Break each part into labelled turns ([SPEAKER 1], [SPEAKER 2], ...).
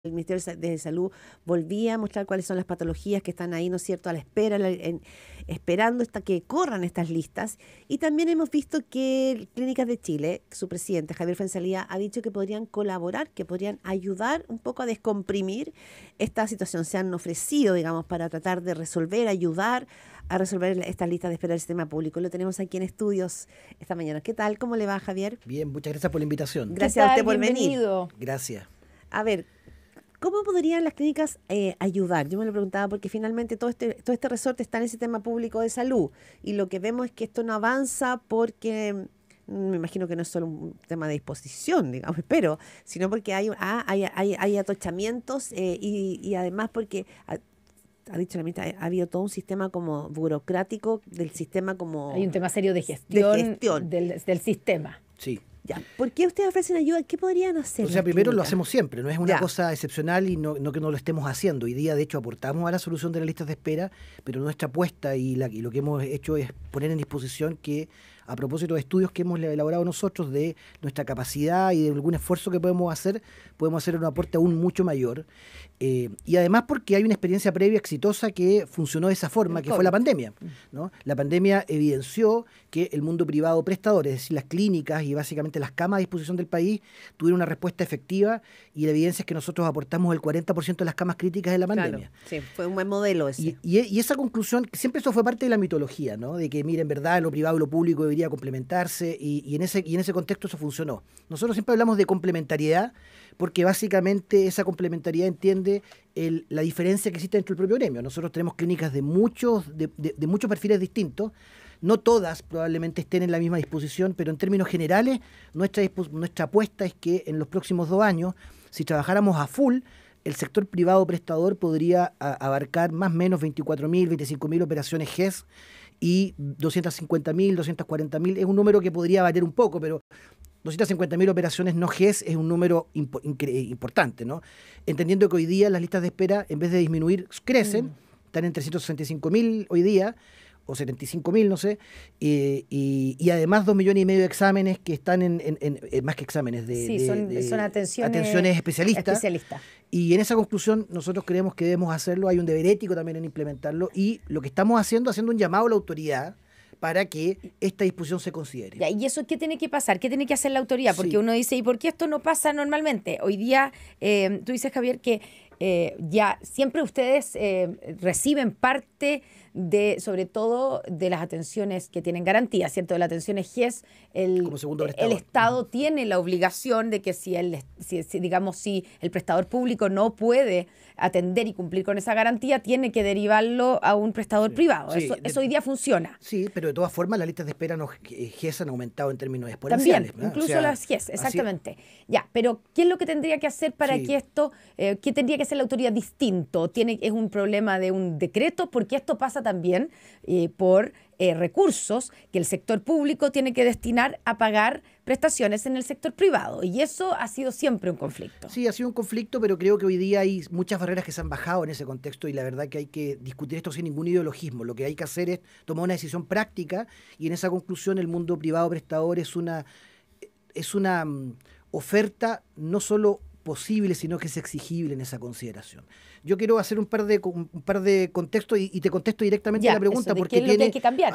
[SPEAKER 1] el Ministerio de Salud volvía a mostrar cuáles son las patologías que están ahí, ¿no es cierto?, a la espera, esperando hasta que corran estas listas. Y también hemos visto que Clínicas de Chile, su presidente Javier Fuenzalía, ha dicho que podrían colaborar, que podrían ayudar un poco a descomprimir esta situación. Se han ofrecido, digamos, para tratar de resolver, ayudar a resolver estas listas de espera del sistema público. Lo tenemos aquí en estudios esta mañana. ¿Qué tal? ¿Cómo le va, Javier?
[SPEAKER 2] Bien, muchas gracias por la invitación.
[SPEAKER 1] Gracias a usted por venir.
[SPEAKER 2] Gracias.
[SPEAKER 1] A ver, ¿cómo podrían las clínicas ayudar? Yo me lo preguntaba porque finalmente todo este resorte está en el sistema público de salud y lo que vemos es que esto no avanza porque, me imagino que no es solo un tema de disposición, digamos, espero, sino porque hay atochamientos y además porque, ha dicho la ministra, ha habido todo un sistema como burocrático del sistema como...
[SPEAKER 3] Hay un tema serio de gestión, del sistema.
[SPEAKER 2] Sí.
[SPEAKER 1] Ya. ¿Por qué ustedes ofrecen ayuda? ¿Qué podrían hacer?
[SPEAKER 2] O sea, primero lo hacemos siempre, no es una
[SPEAKER 1] Ya.
[SPEAKER 2] cosa excepcional y no que no lo estemos haciendo. Hoy día, de hecho, aportamos a la solución de las listas de espera, pero nuestra apuesta y lo que hemos hecho es poner en disposición que, a propósito de estudios que hemos elaborado nosotros, de nuestra capacidad y de algún esfuerzo que podemos hacer un aporte aún mucho mayor. Y además porque hay una experiencia previa exitosa que funcionó de esa forma, que fue la pandemia, ¿no? La pandemia evidenció que el mundo privado prestador, es decir, las clínicas y básicamente las camas a disposición del país, tuvieron una respuesta efectiva y la evidencia es que nosotros aportamos el 40% de las camas críticas de la pandemia.
[SPEAKER 1] Claro, sí, fue un buen modelo ese.
[SPEAKER 2] Y esa conclusión, siempre eso fue parte de la mitología, ¿no? De que, mira, en verdad lo privado y lo público debería complementarse y en ese contexto eso funcionó. Nosotros siempre hablamos de complementariedad porque básicamente esa complementariedad entiende la diferencia que existe dentro del propio gremio. Nosotros tenemos clínicas de muchos perfiles distintos. No todas probablemente estén en la misma disposición, pero en términos generales nuestra apuesta es que en los próximos 2 años, si trabajáramos a full, el sector privado prestador podría abarcar más o menos 24.000, 25.000 operaciones GES y 250.000, 240.000. Es un número que podría variar un poco, pero 250.000 operaciones no GES es un número importante, ¿no? Entendiendo que hoy día las listas de espera, en vez de disminuir, crecen, están en 365.000 hoy día, o 75.000, no sé, y además 2,5 millones de exámenes que están en más que exámenes,
[SPEAKER 3] son
[SPEAKER 2] atenciones especialistas. Y en esa conclusión nosotros creemos que debemos hacerlo, hay un deber ético también en implementarlo, y lo que estamos haciendo un llamado a la autoridad para que esta disposición se considere.
[SPEAKER 3] Ya, ¿y eso qué tiene que pasar? ¿Qué tiene que hacer la autoridad? Porque uno dice, ¿y por qué esto no pasa normalmente? Hoy día, tú dices, Javier, que ya siempre ustedes reciben parte sobre todo de las atenciones que tienen garantía, ¿cierto? De las atenciones GES, el Estado tiene la obligación de que si el prestador público no puede atender y cumplir con esa garantía, tiene que derivarlo a un prestador privado. Eso hoy día funciona.
[SPEAKER 2] Sí, pero de todas formas las listas de espera GES han aumentado en términos exponenciales.
[SPEAKER 3] También, incluso las GES, exactamente. Ya, pero ¿qué es lo que tendría que hacer para que esto, qué tendría que hacer la autoridad distinto? ¿Es un problema de un decreto? Porque esto pasa también por recursos que el sector público tiene que destinar a pagar prestaciones en el sector privado. Y eso ha sido siempre un conflicto.
[SPEAKER 2] Sí, ha sido un conflicto, pero creo que hoy día hay muchas barreras que se han bajado en ese contexto y la verdad que hay que discutir esto sin ningún ideologismo. Lo que hay que hacer es tomar una decisión práctica y en esa conclusión el mundo privado prestador es una oferta no solo posible, sino que es exigible en esa consideración. Yo quiero hacer un par de contextos y te contesto directamente la pregunta porque
[SPEAKER 3] ¿qué es lo que hay que cambiar?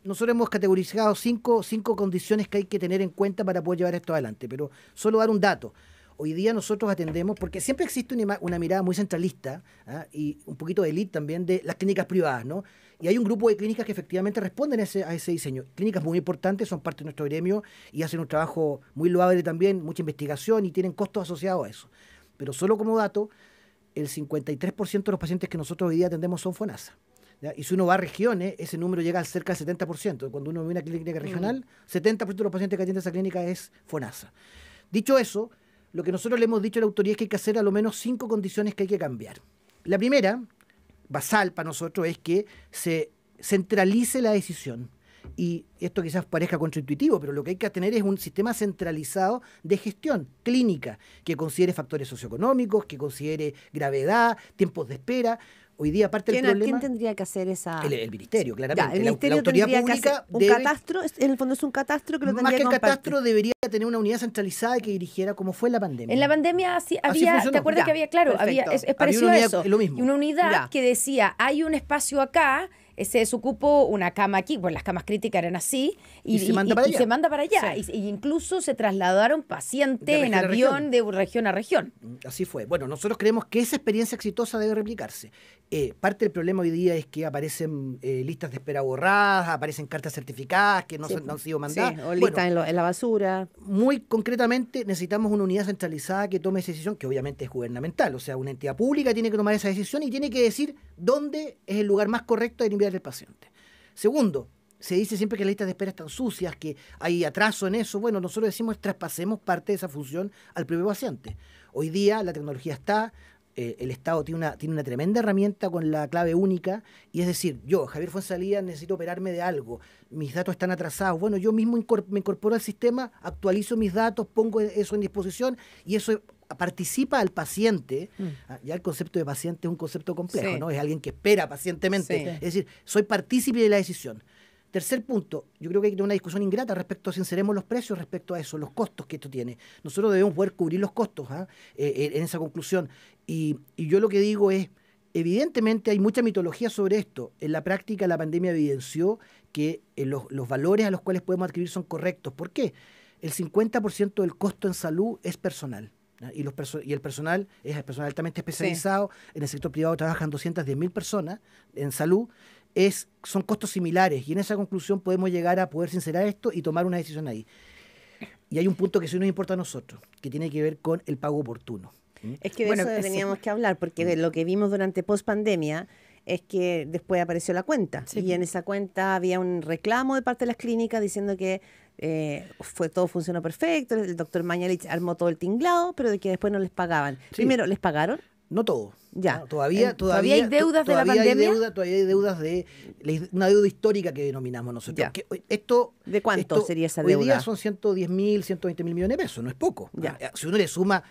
[SPEAKER 2] Nosotros hemos categorizado cinco condiciones que hay que tener en cuenta para poder llevar esto adelante, pero solo dar un dato. Hoy día nosotros atendemos, porque siempre existe una mirada muy centralista y un poquito de élite también de las clínicas privadas, ¿no? Y hay un grupo de clínicas que efectivamente responden a ese diseño. Clínicas muy importantes, son parte de nuestro gremio y hacen un trabajo muy loable también, mucha investigación y tienen costos asociados a eso. Pero solo como dato, el 53% de los pacientes que nosotros hoy día atendemos son FONASA. ¿Ya? Y si uno va a regiones, ese número llega al cerca del 70%. Cuando uno ve una clínica regional, 70% de los pacientes que atiende esa clínica es FONASA. Dicho eso, lo que nosotros le hemos dicho a la autoridad es que hay que hacer a lo menos 5 condiciones que hay que cambiar. La primera, basal para nosotros, es que se centralice la decisión. Y esto quizás parezca contraintuitivo, pero lo que hay que tener es un sistema centralizado de gestión clínica que considere factores socioeconómicos, que considere gravedad, tiempos de espera. Hoy día parte del problema...
[SPEAKER 1] ¿Quién tendría que hacer esa...?
[SPEAKER 2] El ministerio, claramente.
[SPEAKER 1] Ya, el ministerio
[SPEAKER 2] la autoridad
[SPEAKER 1] tendría que
[SPEAKER 2] pública
[SPEAKER 1] hacer un catastro, en el fondo es un catastro que lo tendría
[SPEAKER 2] más que
[SPEAKER 1] que
[SPEAKER 2] el
[SPEAKER 1] compartir.
[SPEAKER 2] catastro debería tener una unidad centralizada que dirigiera como fue la pandemia.
[SPEAKER 3] En la pandemia había,
[SPEAKER 2] funcionó.
[SPEAKER 3] ¿te acuerdas
[SPEAKER 1] Ya,
[SPEAKER 3] que había, claro,
[SPEAKER 1] perfecto.
[SPEAKER 3] es
[SPEAKER 2] Había
[SPEAKER 3] parecido
[SPEAKER 2] una
[SPEAKER 3] a
[SPEAKER 2] unidad,
[SPEAKER 3] eso?
[SPEAKER 2] lo mismo.
[SPEAKER 3] Y una unidad
[SPEAKER 1] Ya.
[SPEAKER 3] que decía, hay un espacio acá, se desocupó una cama aquí, pues las camas críticas eran así,
[SPEAKER 2] Y se manda para
[SPEAKER 3] y
[SPEAKER 2] allá.
[SPEAKER 3] se manda para allá.
[SPEAKER 1] Sí.
[SPEAKER 3] Y incluso se trasladaron pacientes
[SPEAKER 2] De
[SPEAKER 3] en
[SPEAKER 2] región a
[SPEAKER 3] avión
[SPEAKER 2] región.
[SPEAKER 3] de región a región.
[SPEAKER 2] Así fue. Bueno, nosotros creemos que esa experiencia exitosa debe replicarse. Parte del problema hoy día es que aparecen listas de espera borradas, aparecen cartas certificadas que no han sido mandadas.
[SPEAKER 1] Sí, o listas en la basura.
[SPEAKER 2] Muy concretamente, necesitamos una unidad centralizada que tome esa decisión, que obviamente es gubernamental. O sea, una entidad pública tiene que tomar esa decisión y tiene que decir dónde es el lugar más correcto de enviar al paciente. Segundo, se dice siempre que las listas de espera están sucias, que hay atraso en eso. Bueno, nosotros decimos traspasemos parte de esa función al propio paciente. Hoy día la tecnología está, el Estado tiene una tremenda herramienta con la clave única, y es decir, yo, Javier Fuenzalía, necesito operarme de algo, mis datos están atrasados. Bueno, yo mismo me incorporo al sistema, actualizo mis datos, pongo eso en disposición y eso participa al paciente. Ya el concepto de paciente es un concepto complejo,
[SPEAKER 1] Sí.
[SPEAKER 2] ¿no? Es alguien que espera pacientemente.
[SPEAKER 1] Sí.
[SPEAKER 2] Es decir, soy partícipe de la decisión. Tercer punto, yo creo que hay que tener una discusión ingrata respecto a si sinceremos los precios, respecto a eso, los costos que esto tiene. Nosotros debemos poder cubrir los costos en esa conclusión. Y yo lo que digo es, evidentemente hay mucha mitología sobre esto. En la práctica la pandemia evidenció que los valores a los cuales podemos adquirir son correctos. ¿Por qué? El 50% del costo en salud es personal. Y el personal es el personal altamente especializado. En el sector privado trabajan 210.000 personas en salud. Son costos similares y en esa conclusión podemos llegar a poder sincerar esto y tomar una decisión ahí. Y hay un punto que sí nos importa a nosotros, que tiene que ver con el pago oportuno.
[SPEAKER 1] Es que de
[SPEAKER 3] Bueno,
[SPEAKER 1] eso teníamos que hablar, porque lo que vimos durante post-pandemia es que después apareció la cuenta.
[SPEAKER 3] Sí.
[SPEAKER 1] Y en esa cuenta había un reclamo de parte de las clínicas diciendo que todo funcionó perfecto, el doctor Mañalich armó todo el tinglado, pero de que después no les pagaban.
[SPEAKER 2] Sí.
[SPEAKER 1] Primero, ¿les pagaron?
[SPEAKER 2] No todo.
[SPEAKER 1] Ya.
[SPEAKER 2] ¿no? Todavía
[SPEAKER 3] hay deudas de la pandemia?
[SPEAKER 2] Todavía hay deudas una deuda histórica que denominamos nosotros.
[SPEAKER 1] Ya. ¿De cuánto sería esa deuda?
[SPEAKER 2] Hoy día son 110.000, 120.000 millones de pesos, no es poco.
[SPEAKER 1] Ya.
[SPEAKER 2] Si uno le suma,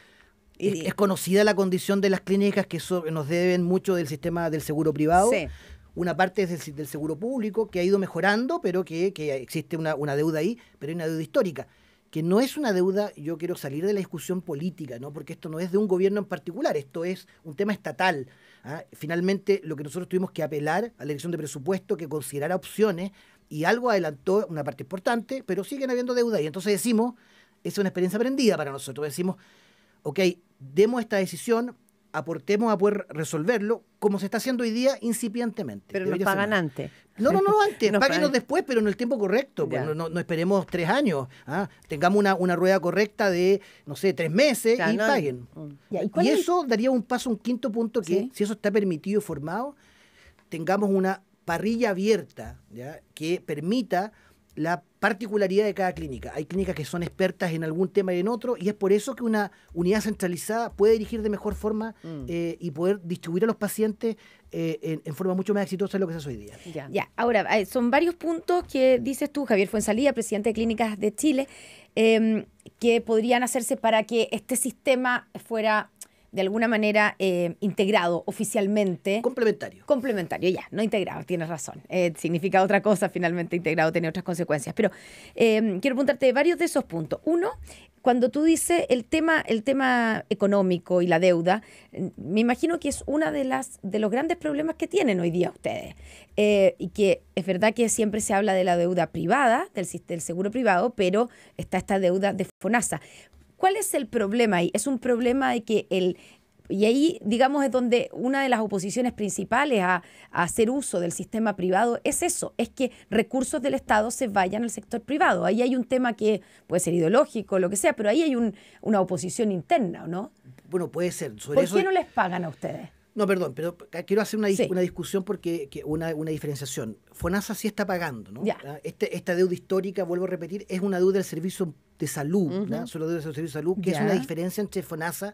[SPEAKER 2] es conocida la condición de las clínicas que nos deben mucho del sistema del seguro privado.
[SPEAKER 1] Sí.
[SPEAKER 2] Una parte es del seguro público, que ha ido mejorando, pero que existe una deuda ahí, pero hay una deuda histórica, que no es una deuda. Yo quiero salir de la discusión política, ¿no? Porque esto no es de un gobierno en particular, esto es un tema estatal. Finalmente, lo que nosotros tuvimos que apelar a la elección de presupuesto, que considerara opciones, y algo adelantó una parte importante, pero siguen habiendo deuda. Y entonces decimos, es una experiencia aprendida para nosotros, decimos, ok, demos esta decisión, aportemos a poder resolverlo, como se está haciendo hoy día incipientemente.
[SPEAKER 1] Pero nos
[SPEAKER 2] Debería ser
[SPEAKER 1] pagan
[SPEAKER 2] más.
[SPEAKER 1] antes.
[SPEAKER 2] No, antes,
[SPEAKER 1] Nos
[SPEAKER 2] páguenos
[SPEAKER 1] pagan.
[SPEAKER 2] después, pero en el tiempo correcto. Pues,
[SPEAKER 1] Ya.
[SPEAKER 2] no esperemos 3 años. Tengamos una rueda correcta de, no sé, 3 meses
[SPEAKER 1] Claro,
[SPEAKER 2] y
[SPEAKER 1] no-
[SPEAKER 2] paguen.
[SPEAKER 3] Ya, ¿y cuál
[SPEAKER 2] Y
[SPEAKER 3] es el-
[SPEAKER 2] eso daría un paso, un quinto punto, que
[SPEAKER 3] Sí.
[SPEAKER 2] si eso está permitido y formado, tengamos una parrilla abierta, ¿ya? Que permita la particularidad de cada clínica. Hay clínicas que son expertas en algún tema y en otro, y es por eso que una unidad centralizada puede dirigir de mejor forma y poder distribuir a los pacientes en forma mucho más exitosa de lo que se hace hoy día.
[SPEAKER 1] Ya.
[SPEAKER 3] Ya, ahora, son varios puntos que dices tú, Javier Fuenzalía, presidente de Clínicas de Chile, que podrían hacerse para que este sistema fuera de alguna manera integrado oficialmente. Complementario, ya, no integrado, tienes razón. Significa otra cosa, finalmente integrado tiene otras consecuencias. Pero quiero preguntarte varios de esos puntos. Uno, cuando tú dices el tema económico y la deuda, me imagino que es una de los grandes problemas que tienen hoy día ustedes. Y que es verdad que siempre se habla de la deuda privada, del seguro privado, pero está esta deuda de FONASA. ¿Cuál es el problema ahí? Es un problema de que y ahí, digamos, es donde una de las oposiciones principales a hacer uso del sistema privado es eso, es que recursos del Estado se vayan al sector privado. Ahí hay un tema que puede ser ideológico, lo que sea, pero ahí hay una oposición interna, ¿o no?
[SPEAKER 2] Bueno, puede ser.
[SPEAKER 3] ¿Por qué no les pagan a ustedes?
[SPEAKER 2] No, perdón, pero quiero hacer una
[SPEAKER 3] Sí.
[SPEAKER 2] discusión porque una diferenciación. FONASA sí está pagando, ¿no?
[SPEAKER 3] Ya.
[SPEAKER 2] Esta deuda histórica, vuelvo a repetir, es una deuda del servicio de salud, ¿no? Solo deuda del servicio de salud, que es
[SPEAKER 3] Ya.
[SPEAKER 2] una diferencia entre FONASA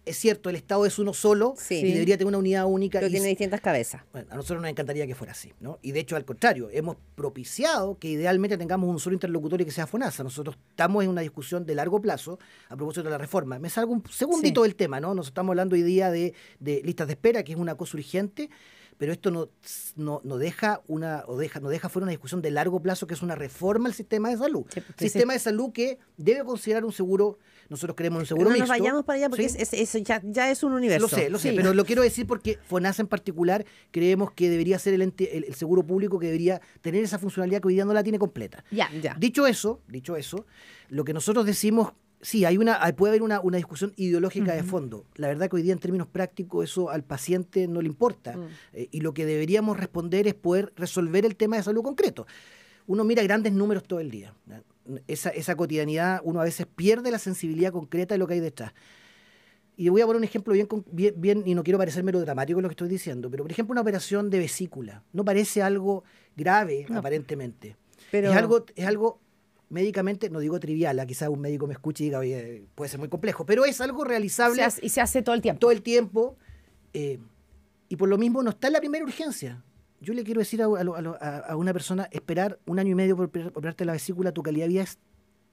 [SPEAKER 2] es cierto, el Estado es uno solo
[SPEAKER 1] Sí.
[SPEAKER 2] y debería tener una unidad única.
[SPEAKER 1] Pero
[SPEAKER 2] y
[SPEAKER 1] tiene distintas cabezas.
[SPEAKER 2] bueno, a nosotros nos encantaría que fuera así, ¿no? Y de hecho, al contrario, hemos propiciado que idealmente tengamos un solo interlocutor y que sea FONASA. Nosotros estamos en una discusión de largo plazo a propósito de la reforma. Me salgo un segundito del tema, ¿no? Nos estamos hablando hoy día de listas de espera, que es una cosa urgente, pero esto no deja fuera una discusión de largo plazo, que es una reforma al sistema de salud. Sistema de salud que debe considerar un seguro, nosotros queremos un seguro
[SPEAKER 1] No
[SPEAKER 2] mixto.
[SPEAKER 1] nos vayamos para allá porque
[SPEAKER 2] ¿sí?
[SPEAKER 1] eso ya es un universo.
[SPEAKER 2] Lo sé,
[SPEAKER 1] Sí.
[SPEAKER 2] pero lo quiero decir porque FONASA en particular creemos que debería ser el seguro público que debería tener esa funcionalidad que hoy día no la tiene completa.
[SPEAKER 3] Ya.
[SPEAKER 2] Dicho eso, lo que nosotros decimos, sí, puede haber una discusión ideológica de fondo. La verdad que hoy día en términos prácticos eso al paciente no le importa. Y lo que deberíamos responder es poder resolver el tema de salud concreto. Uno mira grandes números todo el día. Esa cotidianidad, uno a veces pierde la sensibilidad concreta de lo que hay detrás. Y voy a poner un ejemplo bien, y no quiero parecer melodramático en lo que estoy diciendo, pero por ejemplo una operación de vesícula. No parece algo grave, aparentemente.
[SPEAKER 1] Pero
[SPEAKER 2] Es algo médicamente, no digo trivial, quizás un médico me escuche y diga, oye, puede ser muy complejo, pero es algo realizable
[SPEAKER 3] Y se hace todo el tiempo.
[SPEAKER 2] todo el tiempo, y por lo mismo no está en la primera urgencia. Yo le quiero decir a una persona, esperar 1 año y medio por operarte la vesícula, tu calidad de vida es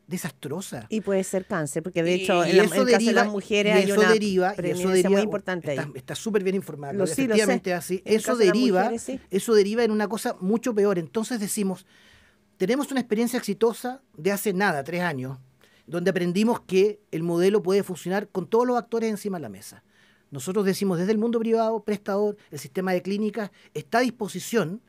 [SPEAKER 2] desastrosa.
[SPEAKER 1] y puede ser cáncer, porque de hecho
[SPEAKER 2] Y
[SPEAKER 1] en el
[SPEAKER 2] eso
[SPEAKER 1] caso de las mujeres hay una preeminencia muy importante ahí.
[SPEAKER 2] Está súper bien informado.
[SPEAKER 1] Lo sé.
[SPEAKER 2] Efectivamente es así.
[SPEAKER 1] En el caso de las mujeres, sí.
[SPEAKER 2] Eso deriva en una cosa mucho peor. Entonces decimos, tenemos una experiencia exitosa de hace 3 años, donde aprendimos que el modelo puede funcionar con todos los actores encima de la mesa. Nosotros decimos desde el mundo privado, prestador, el sistema de clínicas está a disposición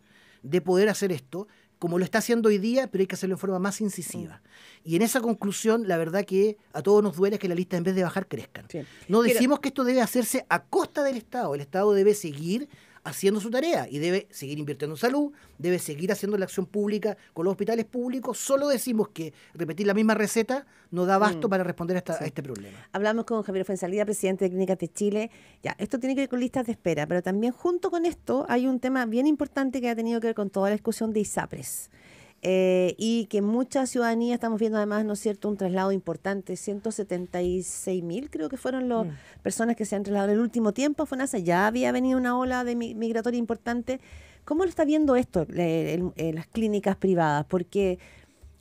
[SPEAKER 2] de poder hacer esto, como lo está haciendo hoy día, pero hay que hacerlo en forma más incisiva. Y en esa conclusión, la verdad que a todos nos duele que las listas en vez de bajar crezcan.
[SPEAKER 1] Sí.
[SPEAKER 2] No decimos que esto debe hacerse a costa del Estado. El Estado debe seguir haciendo su tarea y debe seguir invirtiendo en salud, debe seguir haciendo la acción pública con los hospitales públicos. Solo decimos que repetir la misma receta no da abasto para responder a este problema.
[SPEAKER 1] Hablamos con Javier Fuenzalida, presidente de Clínicas de Chile. Ya, esto tiene que ver con listas de espera, pero también junto con esto hay un tema bien importante que ha tenido que ver con toda la discusión de ISAPRES. Y que mucha ciudadanía estamos viendo además, ¿no es cierto?, un traslado importante, 176.000 creo que fueron las personas que se han trasladado en el último tiempo a FONASA. Ya había venido una ola de migratoria importante. ¿Cómo lo está viendo esto las clínicas privadas? Porque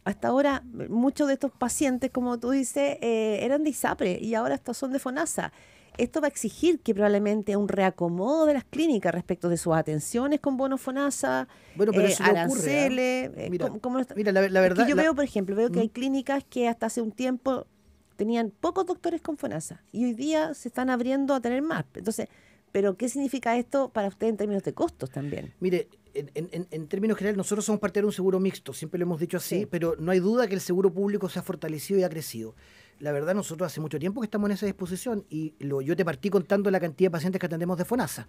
[SPEAKER 1] hasta ahora muchos de estos pacientes, como tú dices, eran de ISAPRE y ahora estos son de FONASA. Esto va a exigir que probablemente un reacomodo de las clínicas respecto de sus atenciones con bono FONASA,
[SPEAKER 2] Bueno, pero eso ya
[SPEAKER 1] aranceles.
[SPEAKER 2] ocurre, ¿eh?
[SPEAKER 1] ¿Cómo lo está?
[SPEAKER 2] Mira, la verdad...
[SPEAKER 1] Es que yo veo, por ejemplo, que hay clínicas que hasta hace un tiempo tenían pocos doctores con FONASA y hoy día se están abriendo a tener más. Entonces, ¿pero qué significa esto para usted en términos de costos también?
[SPEAKER 2] Mire, en términos generales, nosotros somos parte de un seguro mixto, siempre lo hemos dicho así,
[SPEAKER 1] Sí.
[SPEAKER 2] pero no hay duda que el seguro público se ha fortalecido y ha crecido. La verdad, nosotros hace mucho tiempo que estamos en esa disposición y yo te partí contando la cantidad de pacientes que atendemos de FONASA.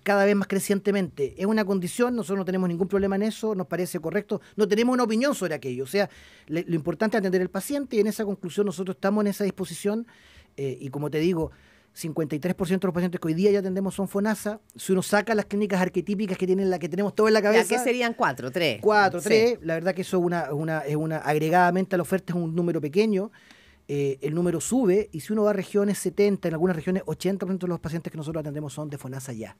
[SPEAKER 2] Cada vez más crecientemente. Es una condición, nosotros no tenemos ningún problema en eso, nos parece correcto, no tenemos una opinión sobre aquello. O sea, lo importante es atender al paciente y en esa conclusión nosotros estamos en esa disposición y como te digo, 53% de los pacientes que hoy día ya atendemos son FONASA. Si uno saca las clínicas arquetípicas que tenemos todo en la cabeza...
[SPEAKER 1] Ya, que serían 4, 3.
[SPEAKER 2] 4, 3,
[SPEAKER 1] Sí.
[SPEAKER 2] la verdad que eso es una agregadamente a la oferta es un número pequeño. El número sube y si uno va a regiones 70, en algunas regiones 80% de los pacientes que nosotros atendemos son de FONASA ya.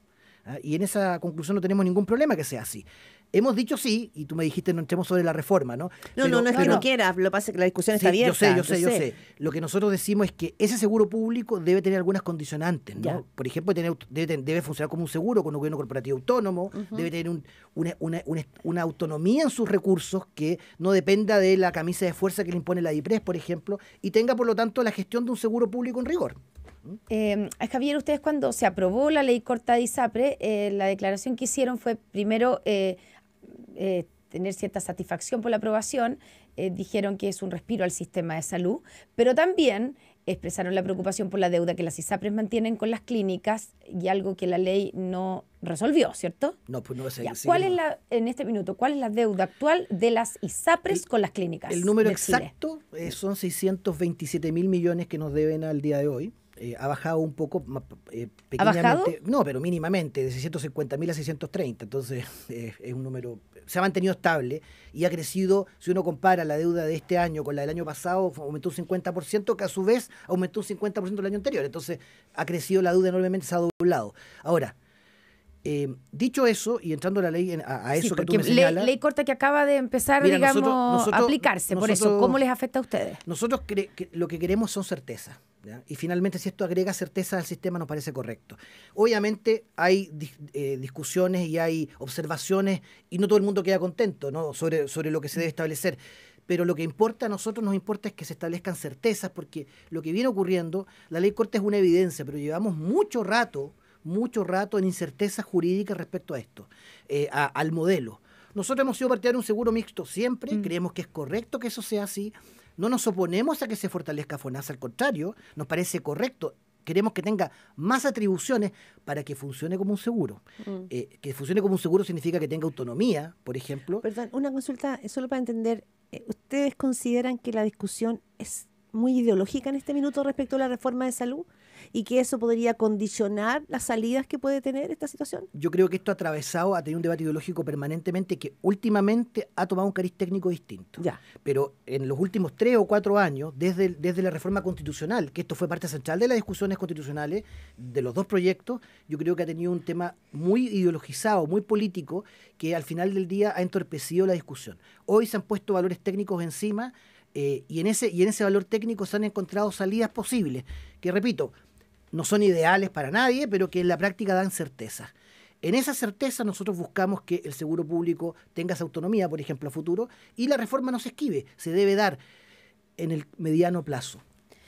[SPEAKER 2] Y en esa conclusión no tenemos ningún problema que sea así. Hemos dicho sí, y tú me dijiste no entremos sobre la reforma, ¿no?
[SPEAKER 1] No es que no quiera, lo que pasa es que la discusión está
[SPEAKER 2] Sí,
[SPEAKER 1] abierta.
[SPEAKER 2] yo sé. Lo que nosotros decimos es que ese seguro público debe tener algunas condicionantes, ¿no?
[SPEAKER 1] Ya.
[SPEAKER 2] Por ejemplo, debe funcionar como un seguro con un gobierno corporativo autónomo, debe tener una autonomía en sus recursos que no dependa de la camisa de fuerza que le impone la DIPRES, por ejemplo, y tenga, por lo tanto, la gestión de un seguro público en rigor.
[SPEAKER 3] Javier, ustedes cuando se aprobó la ley corta de ISAPRE, la declaración que hicieron fue primero tener cierta satisfacción por la aprobación, dijeron que es un respiro al sistema de salud, pero también expresaron la preocupación por la deuda que las ISAPRES mantienen con las clínicas y algo que la ley no resolvió, ¿cierto?
[SPEAKER 2] No, pues no va a ser.
[SPEAKER 3] Ya, en este minuto, ¿cuál es la deuda actual de las ISAPRES con las clínicas?
[SPEAKER 2] El número
[SPEAKER 3] de Chile?
[SPEAKER 2] exacto son 627.000 millones que nos deben al día de hoy. Ha bajado un poco, pequeñamente.
[SPEAKER 3] bajado?
[SPEAKER 2] No, pero mínimamente, de 650.000 a 630. Entonces, es un número se ha mantenido estable y ha crecido, si uno compara la deuda de este año con la del año pasado, aumentó un 50%, que a su vez aumentó un 50% el año anterior. Entonces ha crecido la deuda enormemente, se ha doblado. Ahora, dicho eso, y entrando a la ley, a eso que tú me señalas...
[SPEAKER 3] Ley corta que acaba de empezar,
[SPEAKER 2] mira,
[SPEAKER 3] digamos, a aplicarse. Por eso, ¿cómo les afecta a ustedes?
[SPEAKER 2] Nosotros lo que queremos son certezas, ¿ya? Y finalmente, si esto agrega certeza al sistema, nos parece correcto. Obviamente hay discusiones y hay observaciones, y no todo el mundo queda contento, ¿no?, sobre lo que se debe establecer. Pero lo que importa a nosotros nos importa es que se establezcan certezas, porque lo que viene ocurriendo, la ley corta es una evidencia, pero llevamos mucho rato en incertezas jurídicas respecto a esto, al modelo. Nosotros hemos sido partidarios de un seguro mixto siempre, creemos que es correcto que eso sea así, no nos oponemos a que se fortalezca FONASA, al contrario, nos parece correcto, queremos que tenga más atribuciones para que funcione como un seguro. Que funcione como un seguro significa que tenga autonomía, por ejemplo.
[SPEAKER 1] Perdón, una consulta, solo para entender, ¿ustedes consideran que la discusión es muy ideológica en este minuto respecto a la reforma de salud y que eso podría condicionar las salidas que puede tener esta situación?
[SPEAKER 2] Yo creo que esto ha tenido un debate ideológico permanentemente que últimamente ha tomado un cariz técnico distinto.
[SPEAKER 1] Ya.
[SPEAKER 2] Pero en los últimos 3 o 4 años, desde la reforma constitucional, que esto fue parte central de las discusiones constitucionales, de los dos proyectos, yo creo que ha tenido un tema muy ideologizado, muy político, que al final del día ha entorpecido la discusión. Hoy se han puesto valores técnicos encima, y en ese valor técnico se han encontrado salidas posibles, que repito, no son ideales para nadie, pero que en la práctica dan certeza. En esa certeza nosotros buscamos que el seguro público tenga esa autonomía, por ejemplo, a futuro, y la reforma no se esquive, se debe dar en el mediano plazo.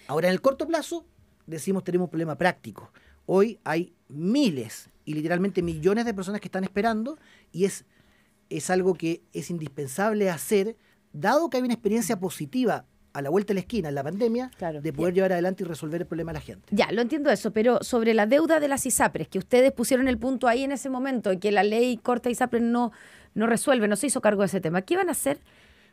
[SPEAKER 2] Ahora, en el corto plazo, tenemos un problema práctico. Hoy hay miles y literalmente millones de personas que están esperando, y es algo que es indispensable hacer, dado que hay una experiencia positiva a la vuelta de la esquina en la pandemia, claro, de poder llevar adelante y resolver el problema a la gente.
[SPEAKER 3] Ya, lo entiendo eso, pero sobre la deuda de las ISAPRES, que ustedes pusieron el punto ahí en ese momento, y que la ley corta ISAPRES no resuelve, no se hizo cargo de ese tema, ¿qué van a hacer?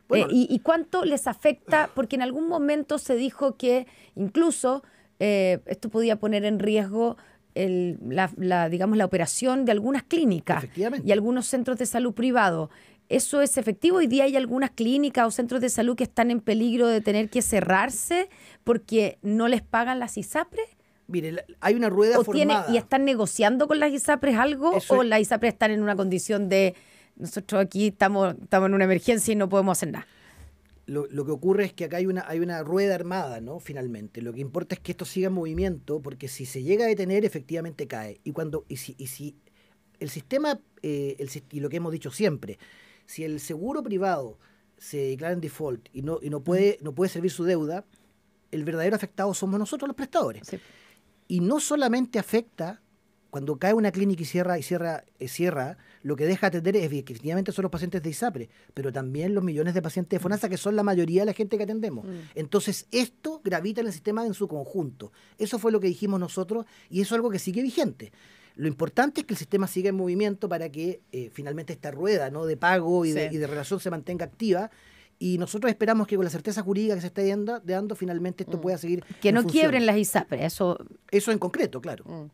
[SPEAKER 3] Bueno, ¿y cuánto les afecta? Porque en algún momento se dijo que incluso esto podía poner en riesgo digamos, la operación de algunas clínicas y algunos centros de salud privados. ¿Eso es efectivo? Hoy día hay algunas clínicas o centros de salud que están en peligro de tener que cerrarse porque no les pagan las ISAPRES.
[SPEAKER 2] Mire, hay una rueda formada.
[SPEAKER 3] ¿Y están negociando con las ISAPRES algo? ¿O las ISAPRES están en una condición de nosotros aquí estamos en una emergencia y no podemos hacer nada?
[SPEAKER 2] Lo que ocurre es que acá hay una rueda armada, ¿no? Finalmente. Lo que importa es que esto siga en movimiento, porque si se llega a detener, efectivamente cae. Y si el sistema, y lo que hemos dicho siempre, si el seguro privado se declara en default y no puede servir su deuda, el verdadero afectado somos nosotros, los prestadores. Sí. Y no solamente afecta cuando cae una clínica y cierra, lo que deja de atender es efectivamente son los pacientes de ISAPRE, pero también los millones de pacientes de FONASA, que son la mayoría de la gente que atendemos. Entonces, esto gravita en el sistema en su conjunto. Eso fue lo que dijimos nosotros, y eso es algo que sigue vigente. Lo importante es que el sistema siga en movimiento para que finalmente esta rueda, ¿no?, de pago y de relación se mantenga activa. Y nosotros esperamos que con la certeza jurídica que se está dando finalmente esto pueda seguir.
[SPEAKER 3] Que no quiebren las ISAPRE, eso
[SPEAKER 2] en concreto, claro.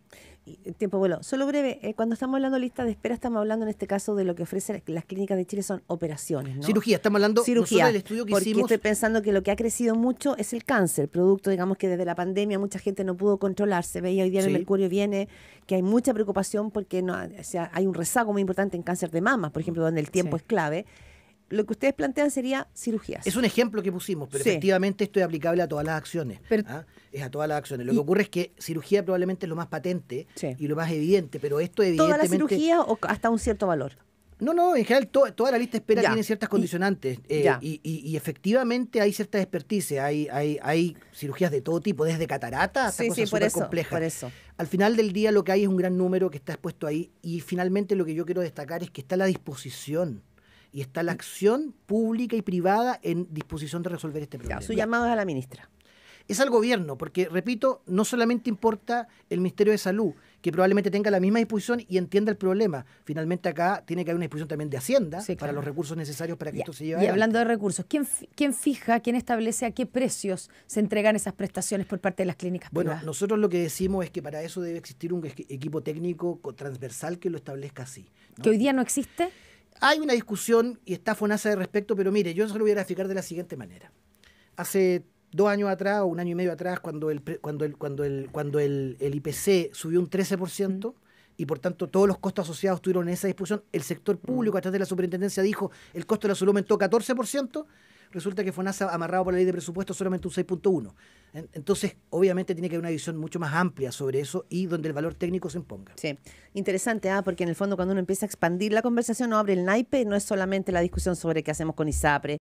[SPEAKER 1] Tiempo vuelo. Solo breve, cuando estamos hablando de lista de espera, estamos hablando en este caso de lo que ofrecen las clínicas de Chile, son operaciones, ¿no?
[SPEAKER 2] Cirugía, estamos hablando
[SPEAKER 1] cirugía,
[SPEAKER 2] del estudio que
[SPEAKER 1] porque
[SPEAKER 2] hicimos.
[SPEAKER 1] Estoy pensando que lo que ha crecido mucho es el cáncer, producto, digamos, que desde la pandemia mucha gente no pudo controlarse. Veía hoy día en el Mercurio viene que hay mucha preocupación porque hay un rezago muy importante en cáncer de mama, por ejemplo, donde el tiempo es clave. Lo que ustedes plantean sería cirugías.
[SPEAKER 2] Es un ejemplo que pusimos, pero efectivamente esto es aplicable a todas las acciones. Es a todas las acciones. Lo que ocurre es que cirugía probablemente es lo más patente y lo más evidente, pero esto evidentemente...
[SPEAKER 1] ¿Toda la cirugía o hasta un cierto valor?
[SPEAKER 2] No, en general toda la lista de espera tiene ciertas condicionantes y efectivamente hay ciertas expertices, hay cirugías de todo tipo, desde catarata hasta cosas súper complejas.
[SPEAKER 1] Por eso.
[SPEAKER 2] Al final del día lo que hay es un gran número que está expuesto ahí, y finalmente lo que yo quiero destacar es que está a la disposición. Y está la acción pública y privada en disposición de resolver este problema.
[SPEAKER 1] Su llamado es a la ministra.
[SPEAKER 2] Es al gobierno, porque, repito, no solamente importa el Ministerio de Salud, que probablemente tenga la misma disposición y entienda el problema. Finalmente acá tiene que haber una disposición también de Hacienda para los recursos necesarios para que esto se lleve adelante.
[SPEAKER 3] Y hablando de recursos, ¿quién establece a qué precios se entregan esas prestaciones por parte de las clínicas privadas?
[SPEAKER 2] Bueno, nosotros lo que decimos es que para eso debe existir un equipo técnico transversal que lo establezca así, ¿no?
[SPEAKER 3] ¿Que hoy día no existe?
[SPEAKER 2] hay una discusión y está FONASA de respecto, pero mire, yo se lo voy a graficar de la siguiente manera. Hace 2 años atrás o 1 año y medio atrás, cuando el IPC subió un 13%, y por tanto todos los costos asociados estuvieron en esa discusión, el sector público a través de la superintendencia dijo el costo de la salud aumentó 14%, resulta que FONASA, amarrado por la ley de presupuesto, solamente un 6.1%. Entonces, obviamente tiene que haber una visión mucho más amplia sobre eso y donde el valor técnico se imponga.
[SPEAKER 1] Sí, interesante, porque en el fondo cuando uno empieza a expandir la conversación, no abre el naipe, no es solamente la discusión sobre qué hacemos con ISAPRE,